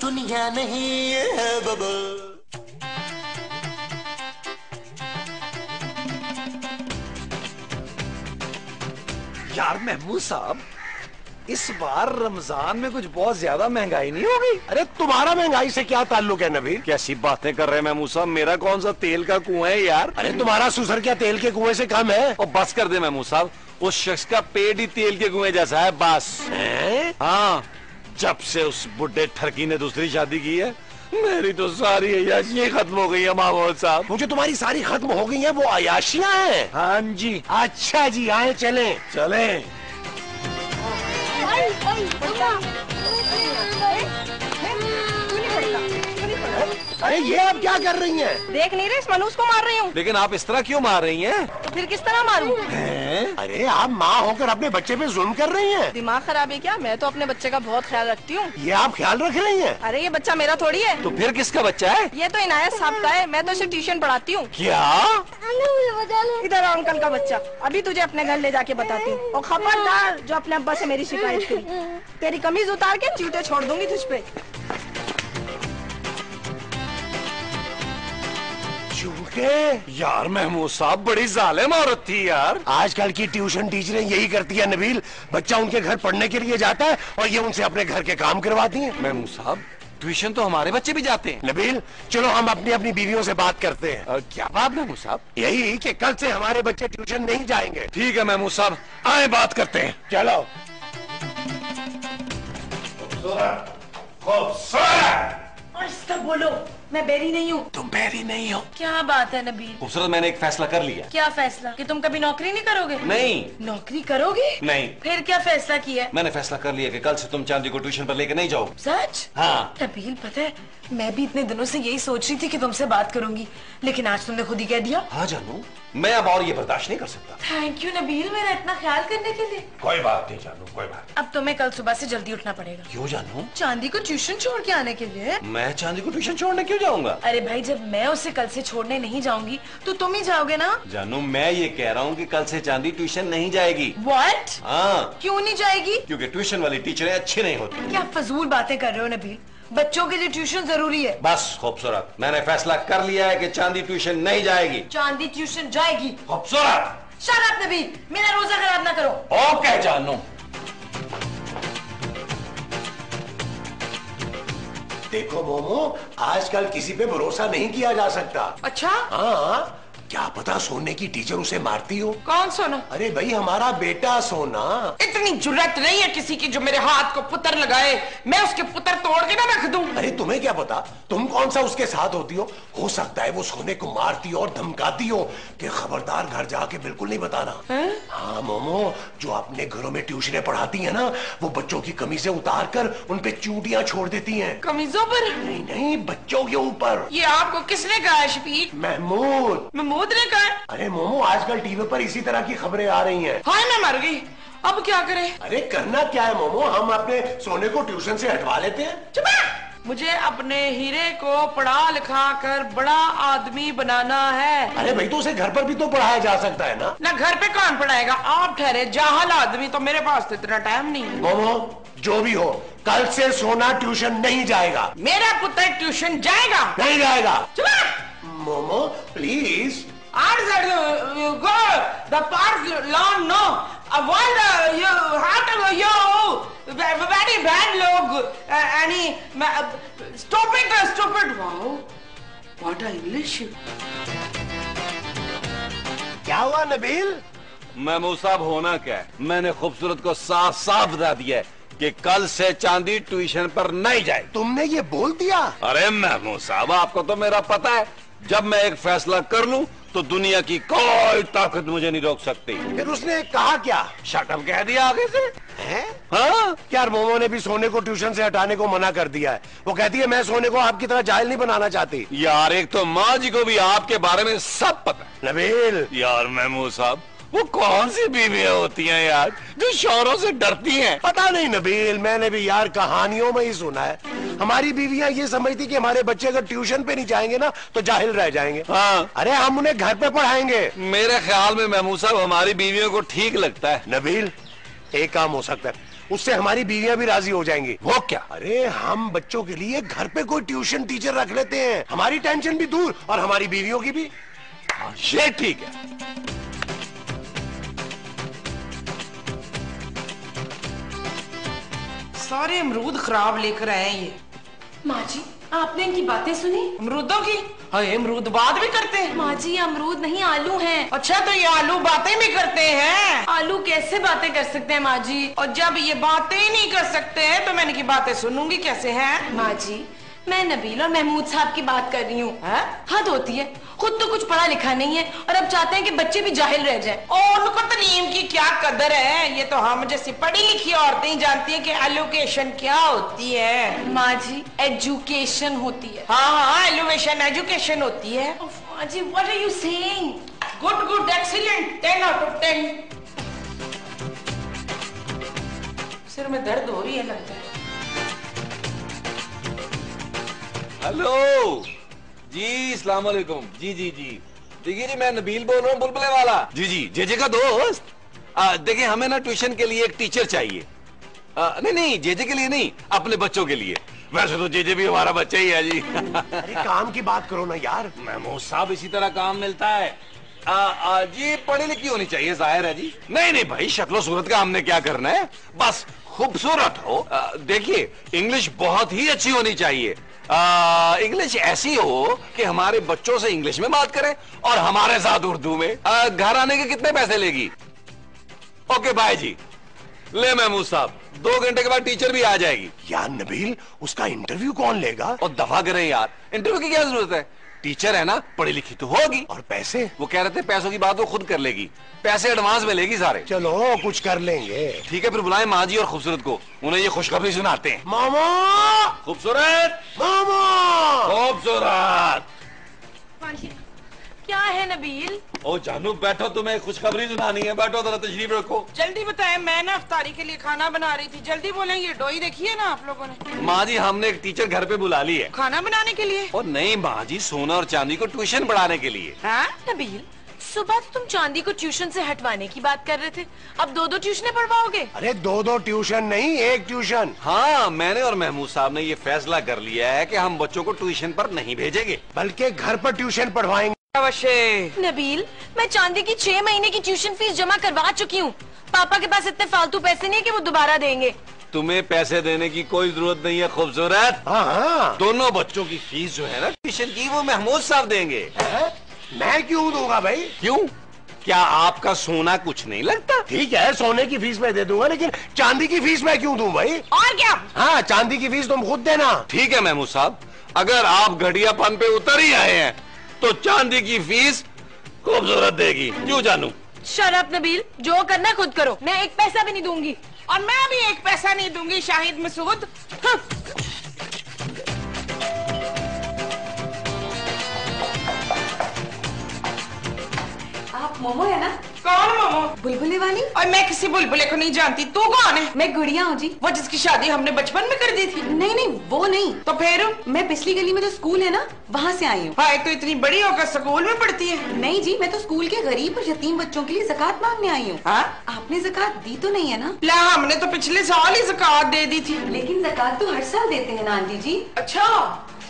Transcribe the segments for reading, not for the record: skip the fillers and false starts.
दुनिया नहीं है बबल। यार महमूद साहब, इस बार रमजान में कुछ बहुत ज्यादा महंगाई नहीं होगी? अरे तुम्हारा महंगाई से क्या ताल्लुक है नबील? कैसी बातें कर रहे हैं महमूद साहब, मेरा कौन सा तेल का कुआं है यार? अरे तुम्हारा सुसर क्या तेल के कुएं से कम है? और बस कर दे महमूद साहब, उस शख्स का पेट ही तेल के कुएं जैसा है बस। हाँ, जब से उस बुढ़े ठरकी ने दूसरी शादी की है, मेरी तो सारी अयाशियां खत्म हो गई है महमूद साहब। मुझे तुम्हारी सारी खत्म हो गई है, वो अयाशियां हैं? हाँ जी। अच्छा जी, आए चले चले। अरे ये आप क्या कर रही हैं? देख नहीं रहे, इस मनुष्य को मार रही हूँ। लेकिन आप इस तरह क्यों मार रही हैं? तो फिर किस तरह मारूं? अरे आप माँ होकर अपने बच्चे पे जुल्म कर रही हैं। दिमाग खराब है क्या? मैं तो अपने बच्चे का बहुत ख्याल रखती हूँ। ये आप ख्याल रख रही हैं? अरे ये बच्चा मेरा थोड़ी है। तो फिर किसका बच्चा है? ये तो इनायत साहब का है, मैं तो इसे ट्यूशन पढ़ाती हूँ। क्या? इधर आओ अंकल का बच्चा, अभी तुझे अपने घर ले जाके बताती हूँ। और खबरदार जो अपने अब्बा से मेरी शिकायत करी, तेरी कमीज उतार के जूते छोड़ दूंगी तुझ पे। यार महमूद साहब, बड़ी जालिम औरत थी यार। आजकल की ट्यूशन टीचरें यही करती है नबील, बच्चा उनके घर पढ़ने के लिए जाता है और ये उनसे अपने घर के काम करवाती हैं। महमूद साहब, ट्यूशन तो हमारे बच्चे भी जाते हैं। नबील चलो हम अपनी अपनी बीवियों से बात करते हैं। क्या बात महमूद साहब? यही कि कल से हमारे बच्चे ट्यूशन नहीं जाएंगे। ठीक है महमूद साहब, आए बात करते हैं। चलो। आहिस्ता बोलो, मैं बेरी नहीं हूँ। तुम बैरी नहीं हो? क्या बात है नबील? खूबसूरत, मैंने एक फैसला कर लिया। क्या फैसला? कि तुम कभी नौकरी नहीं करोगे? नहीं। नौकरी करोगे? नहीं। फिर क्या फैसला किया? मैंने फैसला कर लिया कि कल से तुम चांदी को ट्यूशन पर लेके नहीं जाओ। सच? हाँ। नबील पता है, मैं भी इतने दिनों से यही सोच रही थी कि तुमसे बात करूंगी, लेकिन आज तुमने खुद ही कह दिया। हाँ जानू, मैं अब और ये बर्दाश्त नहीं कर सकता। थैंक यू नबील, मेरा इतना ख्याल करने के लिए। कोई बात नहीं जानू, कोई बात। अब तुम्हें कल सुबह से जल्दी उठना पड़ेगा। क्यों जानू? चांदी को ट्यूशन छोड़ के आने के लिए। मैं चांदी को ट्यूशन छोड़ने क्यों जाऊंगा? अरे भाई, जब मैं उसे कल से छोड़ने नहीं जाऊंगी तो तुम ही जाओगे ना? जानू, मैं ये कह रहा हूँ कि कल से चांदी ट्यूशन नहीं जाएगी। What? हाँ। क्यों नहीं जाएगी? क्योंकि ट्यूशन वाली टीचरें अच्छी नहीं होती। क्या फजूल बातें कर रहे हो नबील? बच्चों के लिए ट्यूशन जरूरी है। बस खूबसूरत, मैंने फैसला कर लिया है कि चांदी ट्यूशन नहीं जाएगी। चांदी ट्यूशन जाएगी। खूबसूरत, शट अप नबील, मेरा रोजा खराब ना करो। ओके जानू। देखो मोमो, आजकल किसी पे भरोसा नहीं किया जा सकता। अच्छा? हाँ, क्या पता सोने की टीचर उसे मारती हो। कौन सोना? अरे भाई हमारा बेटा सोना। इतनी जुर्रत नहीं है किसी की जो मेरे हाथ को पुत्र लगाए, मैं उसके पुत्र तोड़ के ना रख दूं। अरे तुम्हें क्या पता, तुम कौन सा उसके साथ होती हो सकता है वो सोने को मारती और धमकाती हो कि खबरदार घर जाके बिल्कुल नहीं बताना। हाँ मोमो, जो अपने घरों में ट्यूशनें पढ़ाती है ना, वो बच्चों की कमीजें उतार कर उन पे चूटियां छोड़ देती हैं। कमीजों पर? नहीं नहीं, बच्चों के ऊपर। ये आपको किसने कहा है शफीक? महमूद। महमूद ने कहा? अरे मोमो, आजकल टीवी पर इसी तरह की खबरें आ रही हैं। हाय मैं मर गई, अब क्या करें? अरे करना क्या है मोमो, हम अपने सोने को ट्यूशन से हटवा लेते हैं। चुप! मुझे अपने हीरे को पढ़ा लिखा कर बड़ा आदमी बनाना है। अरे भाई, तो उसे घर पर भी तो पढ़ाया जा सकता है ना। ना घर पे कौन पढ़ाएगा? आप ठहरे जाहल आदमी, तो मेरे पास तो इतना टाइम नहीं है। मोमो, जो भी हो, कल से सोना ट्यूशन नहीं जाएगा। मेरा पुत्र ट्यूशन जाएगा? नहीं जाएगा। चुप! Momo please. You go the park lawn, no. Avoid you have to you very bad लोग any stupid. Wow, what a English. क्या हुआ नबील? महमूद साहब, होना क्या है, मैंने खूबसूरत को साफ साफ बता दिया है कि कल से चांदी ट्यूशन पर नहीं जाए। तुमने ये बोल दिया? अरे महमूद साहब, आपको तो मेरा पता है, जब मैं एक फैसला कर लूं तो दुनिया की कोई ताकत मुझे नहीं रोक सकती। फिर उसने कहा क्या? शट अप कह दिया आगे से। है? हाँ? यार मोमो ने भी सोने को ट्यूशन से हटाने को मना कर दिया है। वो कहती है मैं सोने को आपकी तरह जाहिल नहीं बनाना चाहती। यार, एक तो माँ जी को भी आपके बारे में सब पता है। नबील। यार महमूद साहब, वो कौन सी बीवियां होती हैं यार जो शौहरों से डरती हैं? पता नहीं नबील, मैंने भी यार कहानियों में ही सुना है। हमारी बीवियां ये समझती कि हमारे बच्चे अगर ट्यूशन पे नहीं जाएंगे ना तो जाहिल रह जाएंगे। हाँ। अरे हम उन्हें घर पे पढ़ाएंगे। मेरे ख्याल में महमूद साहब, हमारी बीवियों को ठीक लगता है। नबील, एक काम हो सकता है, उससे हमारी बीवियां भी राजी हो जाएंगी। वो क्या? अरे हम बच्चों के लिए घर पे कोई ट्यूशन टीचर रख लेते हैं, हमारी टेंशन भी दूर और हमारी बीवियों की भी। ये ठीक है। सारे अमरूद खराब लेकर आए हैं ये। माँ जी, आपने इनकी बातें सुनी? अमरूदों की? हाय, अमरूद बात भी करते हैं? माँ जी, अमरूद नहीं आलू हैं। अच्छा, तो ये आलू बातें भी करते हैं? आलू कैसे बातें कर सकते हैं माँ जी? और जब ये बातें ही नहीं कर सकते हैं तो मैं इनकी बातें सुनूंगी कैसे हैं? माँ जी, मैं नबील और महमूद साहब की बात कर रही हूँ। हद होती है, खुद तो कुछ पढ़ा लिखा नहीं है और अब चाहते हैं कि बच्चे भी जाहिल रह जाएं। और उनको तालीम की क्या कदर है? ये तो हम जैसी पढ़ी लिखी औरतें ही जानती हैं कि एलोकेशन क्या होती है। माँ जी, एजुकेशन होती है। हाँ, एलोवेशन एजुकेशन होती है। माँ जी, what are you saying? Good good, excellent, 10 out of 10। सिर में दर्द हो रही है लगता है। हेलो जी, अस्सलाम वालेकुम। जी जी जी, देखिए जी, मैं नबील बोल रहा हूँ, बुलबुले वाला। जी जी, जेजे का दोस्त। देखिए, हमें ना ट्यूशन के लिए एक टीचर चाहिए। नहीं नहीं, जेजे के लिए नहीं, अपने बच्चों के लिए। वैसे तो जेजे भी हमारा बच्चा ही है जी। अरे काम की बात करो ना यार। महमूद साहब, इसी तरह काम मिलता है। जी, पढ़ी लिखी होनी चाहिए, जाहिर है जी। नहीं नहीं भाई, शक्लो सूरत का हमने क्या करना है, बस खूबसूरत हो। देखिए, इंग्लिश बहुत ही अच्छी होनी चाहिए। इंग्लिश ऐसी हो कि हमारे बच्चों से इंग्लिश में बात करें और हमारे साथ उर्दू में। घर आने के कितने पैसे लेगी? ओके बाय जी। ले महमूद साहब, 2 घंटे के बाद टीचर भी आ जाएगी। यार नबील, उसका इंटरव्यू कौन लेगा? और दफा करें यार, इंटरव्यू की क्या जरूरत है? टीचर है ना, पढ़ी लिखी तो होगी। और पैसे? वो कह रहे थे पैसों की बात वो खुद कर लेगी, पैसे एडवांस में लेगी सारे। चलो कुछ कर लेंगे। ठीक है, फिर बुलाएं माँ जी और खूबसूरत को, उन्हें ये खुशखबरी सुनाते हैं। मामा! खूबसूरत, मामा! खूबसूरत। क्या है नबील? ओ जानू, बैठो, तुम्हें खुशखबरी सुनानी है, बैठो जरा, तशरीफ रखो। जल्दी बताएं, मैं ना अफ्तारी के लिए खाना बना रही थी। जल्दी बोलें, ये डोई देखी है ना आप लोगों ने? माँ जी, हमने एक टीचर घर पे बुला ली है। खाना बनाने के लिए? और नहीं माँ जी, सोना और चांदी को ट्यूशन पढ़ाने के लिए। हाँ? नबील, सुबह तो तुम चांदी को ट्यूशन से हटवाने की बात कर रहे थे, अब 2-2 ट्यूशनें पढ़वाओगे? अरे 2-2 ट्यूशन नहीं, एक ट्यूशन। हाँ, मैंने और महमूद साहब ने ये फैसला कर लिया है कि हम बच्चों को ट्यूशन पर नहीं भेजेंगे, बल्कि घर पर ट्यूशन पढ़वाएंगे। नबील, मैं चांदी की 6 महीने की ट्यूशन फीस जमा करवा चुकी हूँ। पापा के पास इतने फालतू पैसे नहीं कि वो दोबारा देंगे। तुम्हें पैसे देने की कोई जरूरत नहीं है खूबसूरत। हाँ, दोनों बच्चों की फीस जो है ना ट्यूशन की, वो महमूद साहब देंगे। मैं क्यों दूंगा भाई? क्यों? क्या आपका सोना कुछ नहीं लगता? ठीक है, सोने की फीस मैं दे दूंगा, लेकिन चांदी की फीस मैं क्यों दूं भाई? और क्या? हाँ, चांदी की फीस तुम खुद देना। ठीक है महमूद साहब, अगर आप घटियापन पे उतर ही आए हैं तो चांदी की फीस खूबसूरत देगी। क्यों जानू? शट अप नबील, जो करना खुद करो, मैं 1 पैसा भी नहीं दूंगी। और मैं भी 1 पैसा नहीं दूंगी शाहिद मसूद। आप मोमो है ना? कौन मोमो? बुलबुले वाली? और मैं किसी बुलबुले को नहीं जानती। तू कौन है? मैं गुड़िया हूँ जी। वो जिसकी शादी हमने बचपन में कर दी थी? नहीं नहीं, वो नहीं। तो फिर? मैं पिछली गली में जो स्कूल है ना, वहाँ से आई हूँ। भाई, तो इतनी बड़ी होकर स्कूल में पढ़ती है? नहीं जी, मैं तो स्कूल के गरीब और यतीम बच्चों के लिए ज़कात मांगने आई हूँ। आपने ज़कात दी तो नहीं है ना? ला, हमने तो पिछले साल ही ज़कात दे दी थी। लेकिन ज़कात तो हर साल देते हैं ना आंटी जी। अच्छा,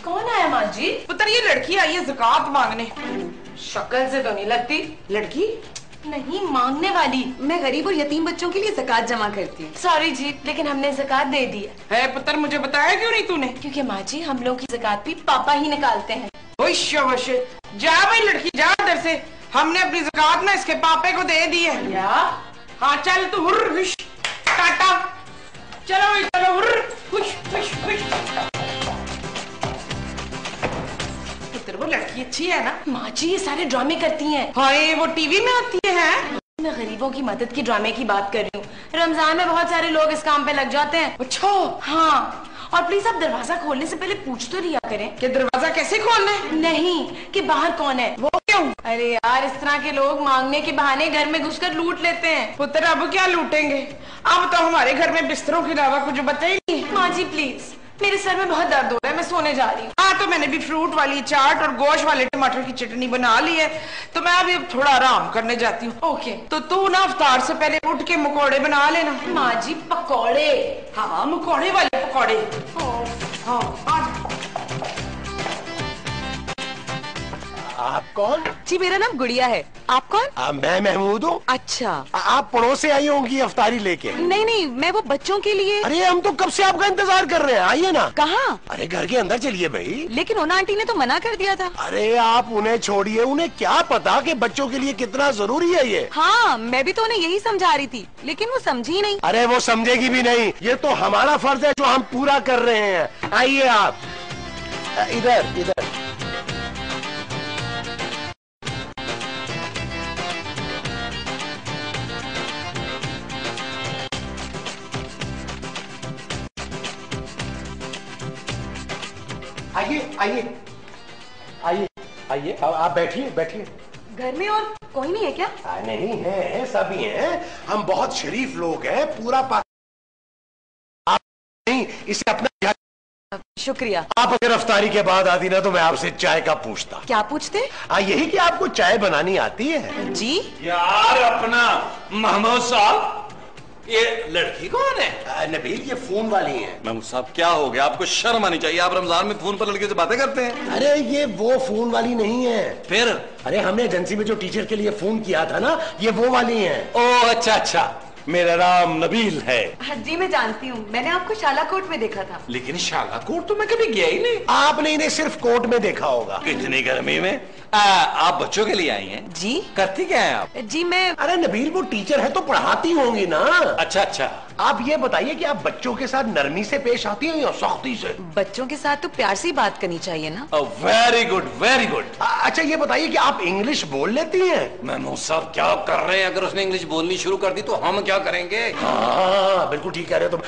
कौन आया माँ जी? पुत्र, ये लड़की आई है ज़कात मांगने। शक्ल से तो नहीं लगती। लड़की नहीं, मांगने वाली। मैं गरीब और यतीम बच्चों के लिए ज़कात जमा करती हूँ। सॉरी जी, लेकिन हमने ज़कात दे दी है। पुत्र, मुझे बताया क्यों नहीं तूने? क्योंकि माँ जी, हम लोग की ज़कात भी पापा ही निकालते हैं। वश, जा भाई लड़की, जा इधर से। हमने अपनी ज़कात ना इसके पापे को दे दी है। क्या? हाँ, चल तू, हुर्र हुश, टाटा। चलो भाई, चलो, हुर्र हुश हुश हुश। पुत्र, वो लड़की अच्छी है ना? माँ जी, ये सारे ड्रामे करती हैं। हाय, वो टीवी में आती है। मैं गरीबों की मदद की ड्रामे की बात कर रही हूँ। रमजान में बहुत सारे लोग इस काम पे लग जाते हैं। अच्छा। हाँ, और प्लीज आप दरवाजा खोलने से पहले पूछ तो लिया करें कि दरवाजा कैसे खोलना है। नहीं कि बाहर कौन है। वो क्यों? अरे यार, इस तरह के लोग मांगने के बहाने घर में घुसकर लूट लेते हैं। पुत्र, अब क्या लूटेंगे? अब तो हमारे घर में बिस्तरों के अलावा कुछ बचा ही नहीं। माँ जी प्लीज, मेरे सर में बहुत दर्द हो रहा है, मैं सोने जा रही हूँ। हाँ, तो मैंने भी फ्रूट वाली चाट और गोश्त वाले टमाटर की चटनी बना ली है, तो मैं अभी थोड़ा आराम करने जाती हूँ। ओके। तो तू ना अफ्तार से पहले उठ के पकौड़े बना लेना। माँ जी पकौड़े? हाँ, मकोड़े वाले पकौड़े। हाँ, आ जा। आप कौन? जी मेरा नाम गुड़िया है। आप कौन? मैं महमूद हूँ। अच्छा। आप पड़ोस से आई होंगी अफ्तारी लेके? नहीं नहीं, मैं वो बच्चों के लिए। अरे हम तो कब से आपका इंतजार कर रहे हैं, आइए ना। कहाँ? अरे घर के अंदर चलिए भाई। लेकिन उन आंटी ने तो मना कर दिया था। अरे आप उन्हें छोड़िए, उन्हें क्या पता कि बच्चों के लिए कितना जरूरी है ये। हाँ, मैं भी तो उन्हें यही समझा रही थी, लेकिन वो समझी नहीं। अरे वो समझेगी भी नहीं, ये तो हमारा फर्ज है जो हम पूरा कर रहे हैं। आइए आप इधर इधर। आइए आइए आइए आइए, आप बैठिए बैठिए। घर में और कोई नहीं है क्या? नहीं है, सभी हैं। हम बहुत शरीफ लोग हैं, पूरा आप नहीं, इसे अपना। शुक्रिया। आप अगर अफ्तारी के बाद आती ना तो मैं आपसे चाय का पूछता। क्या पूछते? यही कि आपको चाय बनानी आती है? जी यार अपना महमूद साहब, ये लड़की कौन है? नबील, ये फोन वाली है। महमूद साहब क्या हो गया, आपको शर्म आनी चाहिए, आप रमजान में फोन पर लड़के से बातें करते हैं। अरे ये वो फोन वाली नहीं है। फिर? अरे हमने एजेंसी में जो टीचर के लिए फोन किया था ना, ये वो वाली है। ओ अच्छा अच्छा, मेरा नाम नबील है। हाँ जी मैं जानती हूँ, मैंने आपको शालाकोट में देखा था। लेकिन शालाकोट तो मैं कभी गया ही नहीं। आपने इन्हें सिर्फ कोर्ट में देखा होगा। इतनी गर्मी में आप बच्चों के लिए आई हैं? जी। करती क्या है आप? जी मैं। अरे नबील, वो टीचर है तो पढ़ाती होंगी ना। अच्छा अच्छा। आप ये बताइए कि आप बच्चों के साथ नरमी से पेश आती हैं या सख्ती से? बच्चों के साथ तो प्यार से ही बात करनी चाहिए ना। Very good very good. अच्छा ये बताइए कि आप इंग्लिश बोल लेती हैं? महमूद साहब क्या कर रहे हैं, अगर उसने इंग्लिश बोलनी शुरू कर दी तो हम क्या करेंगे? हाँ बिल्कुल ठीक कह रहे हो तुम।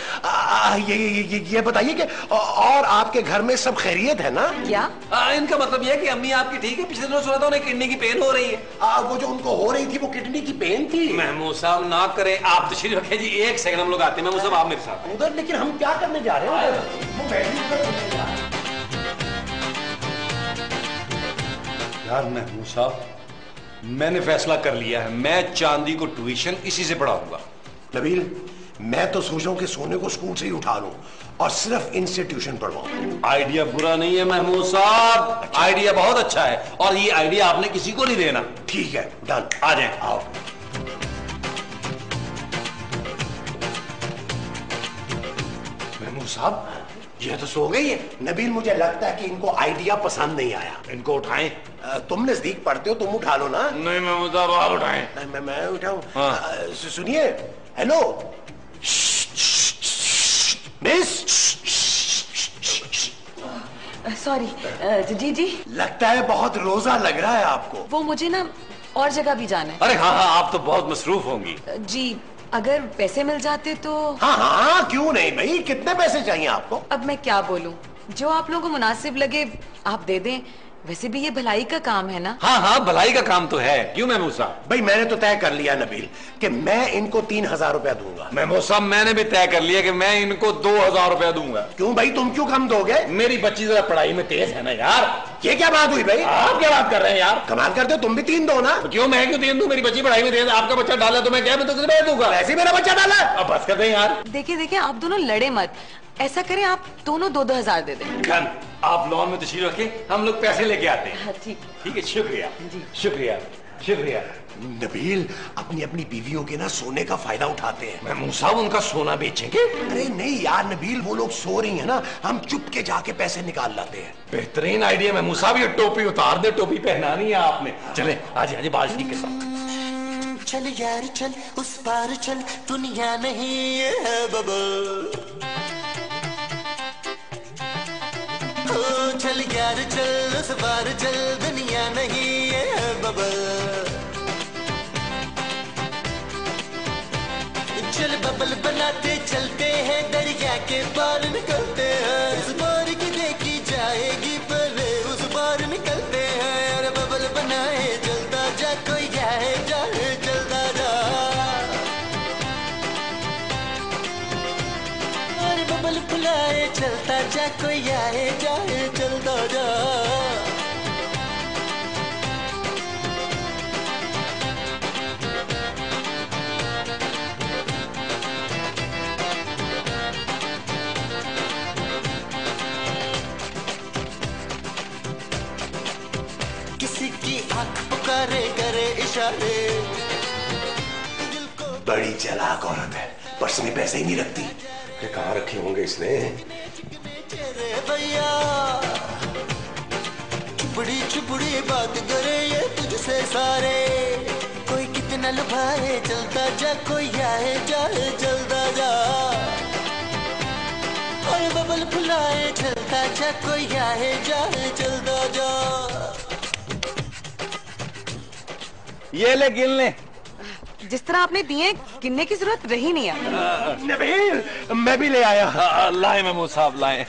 ये बताइए कि और आपके घर में सब खैरियत है ना? क्या? इनका मतलब ये है कि अम्मी आपकी ठीक है, पिछले दिनों सुना था उन्हें किडनी की पेन हो रही है। वो जो उनको हो रही थी वो किडनी की पेन थी। महमूद साहब ना करें, आप तशरीफ रखें जी, एक सेकंड हम लोग आते हैं। महमूद साहब आप मेरे साथ उधर, लेकिन हम क्या करने जा रहे हैं वो यार महमूद साहब, मैंने फैसला कर लिया है, मैं चांदी को ट्यूशन इसी से पढ़ाऊंगा। नबील, मैं तो सोच रहा हूँ कि सोने को स्कूल से ही उठा लूं और सिर्फ इनसे ट्यूशन पढ़वाऊं। आइडिया बुरा नहीं है महमूद साहब, आइडिया बहुत अच्छा है, और ये आइडिया आपने किसी को नहीं देना। ठीक है, डन। आ जाए। आओ। महमूद साहब, ये तो सो गई है। नबील, मुझे लगता है कि इनको आइडिया पसंद नहीं आया। इनको उठाएं। तुम नजदीक पढ़ते हो, तुम उठा लो ना। नहीं महमूद साहब आप उठाएं। मैं उठाऊं? हाँ। सुनिए, हेलो मिस। सॉरी। जी जी। लगता है बहुत रोजा लग रहा है आपको। वो मुझे ना और जगह भी जाना है। अरे हाँ हाँ, आप तो बहुत मसरूफ होंगी। जी अगर पैसे मिल जाते तो। हाँ हाँ, क्यों नहीं भाई, कितने पैसे चाहिए आपको? अब मैं क्या बोलूं, जो आप लोगों को मुनासिब लगे आप दे दें। वैसे भी ये भलाई का काम है ना। हाँ हाँ, भलाई का काम तो है। क्यों महमूद साहब? भाई मैंने तो तय कर लिया नबील कि मैं इनको 3000 रुपया दूंगा। महमूद साहब मैंने भी तय कर लिया कि मैं इनको 2000 रुपया दूंगा। क्यों भाई, तुम क्यों कम दोगे? मेरी बच्ची जरा पढ़ाई में तेज है ना यार। ये क्या बात हुई भाई? आप क्या बात कर रहे हैं यार? कमाल करते हो, तुम भी 3 दो ना। तो क्यों मैं क्यों 3 दूं? मेरी बच्ची पढ़ाई में तेज है, आपका बच्चा डाला तो मैं क्या, मैं तो सिर्फ दूंगा। ऐसे मेरा बच्चा डाला। अब बस कर दें यार। देखिए देखिए, आप दोनों लड़े मत। ऐसा करें, आप दोनों 2-2 हजार दे दें। खन, आप लॉन में तशरीफ रखें, हम लोग पैसे लेके आते हैं। हाँ ठीक। ठीक है, शुक्रिया शुक्रिया शुक्रिया। नबील, अपनी अपनी बीवियों के ना सोने का फायदा उठाते हैं। महमूद साहब उनका सोना बेचेंगे? अरे नहीं यार नबील, वो लोग सो रही है ना, हम चुप के जाके पैसे निकाल लाते हैं। बेहतरीन आइडिया महमूद साहब, ये टोपी उतार दे, टोपी पहनानी है आपने। चले आज आज बाल ठीक के साथ। चल यार चल, उस पार चल, दुनिया नहीं ये है बबल। ओ चल यार चल, उस पार चल, दुनिया नहीं ये है बबल। चल बबल बनाते चलते हैं, दरिया के पार निकलते हैं। इस बार की देखी जाएगी, पहले उस बार निकलते हैं। यार बबल बनाए चलता जा, कोई जाए जाए चलता जा। और बबल फुलाए चलता चलता जा, कोई आए जाए चलता जा। किसी की आंख पुकारे करे इशारे, दिल को। बड़ी चालाक औरत है, पर्स में पैसे ही नहीं रखती कि कहाँ रखे होंगे इसने। भैया चुपड़ी चुपड़ी बात करे ये तुझसे सारे, कोई कितना लुभाए चलता जा, कोई आए जाए चलता जा। और बबल फुलाए चलता जा, कोई आए जाए चलता जा। ये ले गिन ले। जिस तरह आपने दिए गिनने की जरूरत रही नहीं है। नबील, मैं भी ले आया। लाए महमूद साहब लाए।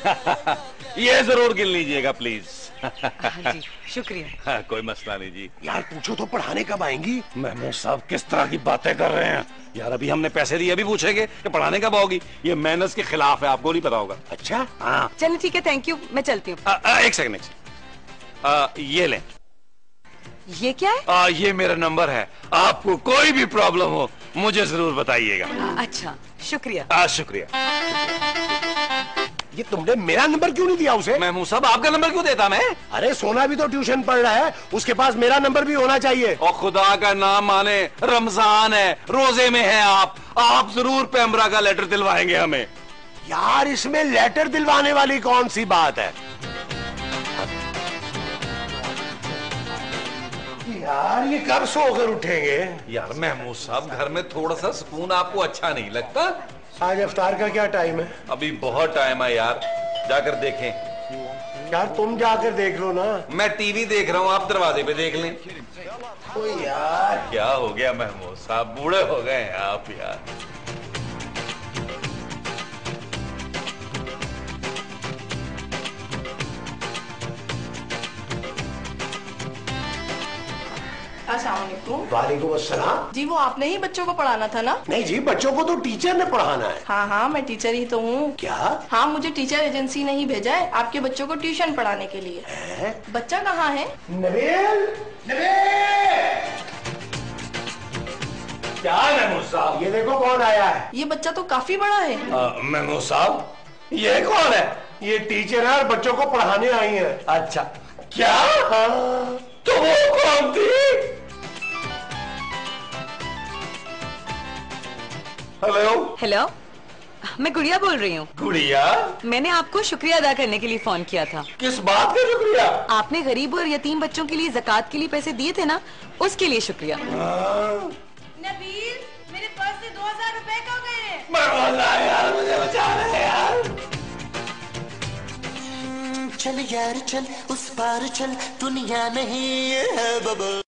ये जरूर गिन लीजिएगा प्लीज। जी शुक्रिया। कोई मसला नहीं जी। यार पूछो तो पढ़ाने कब आएंगी? महमूद साहब किस तरह की बातें कर रहे हैं यार, अभी हमने पैसे दिए, अभी पूछेंगे कि पढ़ाने कब आओगी? ये मैनर्स के खिलाफ है, आपको नहीं पता होगा। अच्छा हाँ चलिए ठीक है, थैंक यू, मैं चलती हूँ। एक सेकंड, ये लें। ये क्या है? ये मेरा नंबर है, आपको कोई भी प्रॉब्लम हो मुझे जरूर बताइएगा। अच्छा शुक्रिया। शुक्रिया। ये तुमने मेरा नंबर क्यों नहीं दिया उसे? महमूद साहब आपका नंबर क्यों देता मैं? अरे सोना भी तो ट्यूशन पढ़ रहा है, उसके पास मेरा नंबर भी होना चाहिए। और खुदा का नाम माने, रमजान है, रोजे में है आप जरूर पेम्ब्रा का लेटर दिलवाएंगे हमें। यार इसमें लेटर दिलवाने वाली कौन सी बात है? यार ये कब सोकर उठेंगे? यार महमूद साहब घर में थोड़ा सा सुकून आपको अच्छा नहीं लगता? आज इफ्तार का क्या टाइम है? अभी बहुत टाइम है यार, जाकर देखें। यार तुम जाकर देख लो ना। मैं टीवी देख रहा हूँ, आप दरवाजे पे देख लें। ओ यार क्या हो गया महमूद साहब, बूढ़े हो गए हैं आप यार। अस्सलामुअलैकुम। वालेकुम अस्सलाम। जी वो आपने ही बच्चों को पढ़ाना था ना? नहीं जी, बच्चों को तो टीचर ने पढ़ाना है। हाँ हाँ मैं टीचर ही तो हूँ। क्या? हाँ मुझे टीचर एजेंसी ने ही भेजा है आपके बच्चों को ट्यूशन पढ़ाने के लिए। है? बच्चा कहाँ है? नबील, नबील! क्या महमूद साहब? ये देखो कौन आया है। ये बच्चा तो काफी बड़ा है। महमूद साहब ये कौन है? ये टीचर है और बच्चों को पढ़ाने आई है। अच्छा क्या? तो वो कौन थी? हेलो। हेलो, मैं गुड़िया बोल रही हूँ। गुड़िया? मैंने आपको शुक्रिया अदा करने के लिए फोन किया था। किस बात का शुक्रिया? आपने गरीब और यतीम बच्चों के लिए ज़कात के लिए पैसे दिए थे ना, उसके लिए शुक्रिया। नबील मेरे पर्स से 2000 रुपए खो गए हैं। यार मुझे बचा रहे यार। चल यार चल उस पार चल, दुनिया नहीं है बबल।